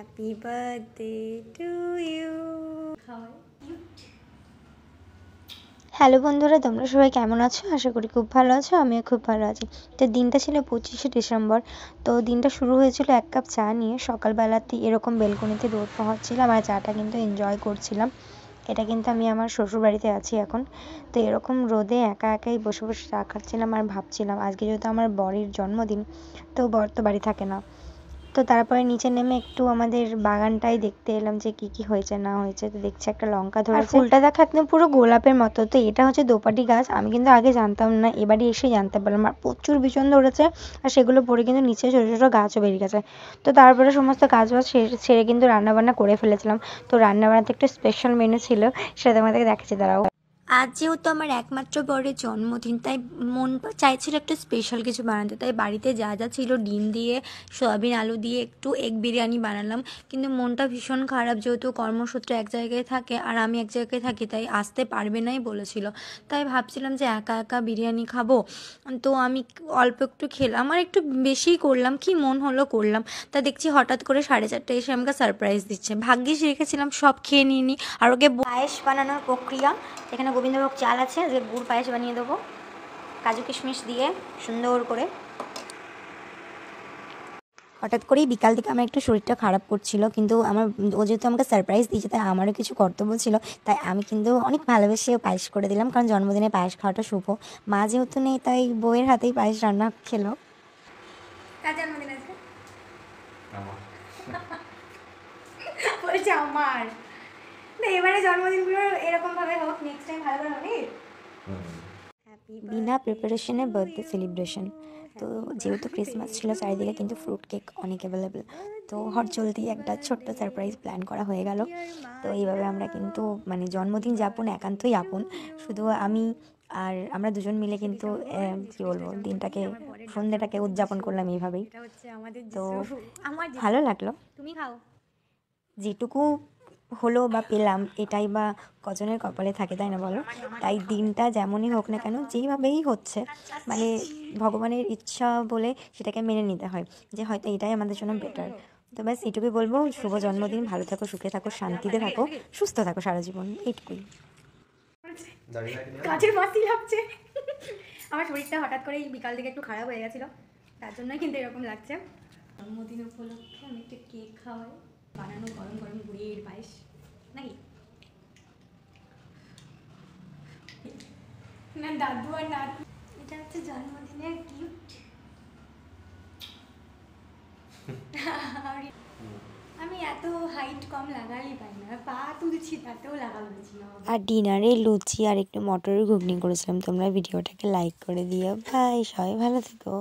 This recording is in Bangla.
Happy birthday to you. Hello বন্ধুরা, তোমরা সবাই কেমন আছো? আশা করি খুব ভালো আছো। আমিও খুব ভালো আছি। তো দিনটা ছিল 25শে ডিসেম্বর। তো দিনটা শুরু হয়েছিল এক কাপ চা নিয়ে। সকালবেলাতেই এরকম বেলকনিতে রোদ পোহাচ্ছিলাম আর চাটা কিন্তু এনজয় করছিলাম। এটা কিন্তু আমি আমার শ্বশুরবাড়িতে আছি এখন। তো এরকম রোদে একা একাই বসে বসে চা খাচ্ছিলাম আর ভাবছিলাম আজকে যেহেতু আমার বরের জন্মদিন, তো বর তো বাড়ি থাকে না। তো তারপরে নিচে নেমে একটু আমাদের বাগানটাই দেখতে এলাম যে কি কি হয়েছে না হয়েছে। তো দেখছি একটা লঙ্কা ধরেছে, ফুলটা দেখো একদম পুরো গোলাপের মতো। তো এটা হচ্ছে দোপাটি গাছ, আমি কিন্তু আগে জানতাম না, এবারে এসে জানতে পারলাম। আর প্রচুর বিচন ধরেছে আর সেগুলো পরে কিন্তু নিচে ছোটো ছোটো গাছও বেরিয়ে গেছে। তো তারপরে সমস্ত কাজ বাজ ছেড়ে কিন্তু রান্নাবান্না করে ফেলেছিলাম। তো রান্নাবান্নাতে একটু স্পেশাল মেনু ছিল, সেটা তোমাদেরকে দেখাচ্ছি, দাঁড়াও। আজ যেহেতু আমার একমাত্র বরের জন্মদিন, তাই মনটা চাইছিল একটু স্পেশাল কিছু বানাতে। তাই বাড়িতে যা যা ছিল ডিম দিয়ে, সয়াবিন আলু দিয়ে একটু এগ বিরিয়ানি বানালাম। কিন্তু মনটা ভীষণ খারাপ, যেহেতু কর্মসূত্রে এক জায়গায় থাকে আর আমি এক জায়গায় থাকি, তাই আসতে পারবে নাই বলেছিল। তাই ভাবছিলাম যে একা একা বিরিয়ানি খাবো। তো আমি অল্প একটু খেলাম আর একটু বেশিই করলাম, কি মন হলো করলাম। তা দেখছি হঠাৎ করে 4:30 এসে আমাকে সারপ্রাইজ দিচ্ছে। ভাগ্যিস রেখেছিলাম, সব খেয়ে নিইনি। আর ওকে পায়েস বানানোর প্রক্রিয়া, এখানে গোবিন্দভোগ চাল আছে, যে গুড় পায়েস বানিয়ে দেবো কাজু কিশমিশ দিয়ে সুন্দর করে। হঠাৎ করেই বিকাল থেকে আমার একটু শরীরটা খারাপ করছিল, কিন্তু আমার ও যেহেতু আমাকে সারপ্রাইজ দিয়েছে, তাই আমারও কিছু কর্তব্য ছিল। তাই আমি কিন্তু অনেক ভালোবেসে পায়েস করে দিলাম, কারণ জন্মদিনে পায়েস খাওয়াটা শুভ। মা যেহেতু নেই, তাই বউয়ের হাতেই পায়েস রান্না খেলো। কার জন্মদিন আছে? বলছে আমার। এবারে জন্মদিনগুলো এরকম ভাবে হোক, নেক্সট টাইম ভালো করে হবে। বিনা প্রিপারেশনে বার্থডে সেলিব্রেশন। তো যেহেতু ক্রিসমাস ছিল, চারিদিকে কিন্তু ফ্রুট কেক অনেক অ্যাভেলেবেল। তো হট জলদি একটা ছোট্ট সারপ্রাইজ প্ল্যান করা হয়ে গেল। তো এইভাবে আমরা কিন্তু মানে জন্মদিন যাপন একান্তই আপন, শুধু আমি আর আমরা দুজন মিলে কিন্তু কী বলবো, দিনটাকে সন্ধ্যেটাকে উদযাপন করলাম এইভাবেই। তো ভালো লাগলো। তুমি খাও। যেটুকু হলো বা পেলাম, এটাই বা কজনের কপালে থাকে, তাই না বলো? তাই দিনটা যেমনই হোক না কেন, যেইভাবেই হচ্ছে, মানে ভগবানের ইচ্ছা বলে সেটাকে মেনে নিতে হয়, যে হয়তো এটাই আমাদের জন্য বেটার। তো ব্যাস এটুকুই বলবো, শুভ জন্মদিন, ভালো থাকো, সুখে থাকো, শান্তিতে থাকো, সুস্থ থাকো সারা জীবন, এইটুকুই। কাজের মাসি লাগছে। আমার শরীরটা হঠাৎ করে বিকাল থেকে একটু খারাপ হয়ে গেছিলো, তার জন্যই কিন্তু এরকম লাগছে। জন্মদিন উপলক্ষে আমি একটা কেক খাওয়াই, বানানো গরম গরম গুড়ের পায়েস নাকি না দাদু আর নাতু। এটা হচ্ছে জন্মদিনের গিফট। আমি এত হাইট কম লাগালেই পাই না, পা তুলছি তাতেও লাগা হয়েছি না। আর ডিনারে লুচি আর একটু মটরের ঘুগনি করেছিলাম। তোমরা ভিডিওটাকে লাইক করে দিও। ভাই সবাই ভালো থেকো।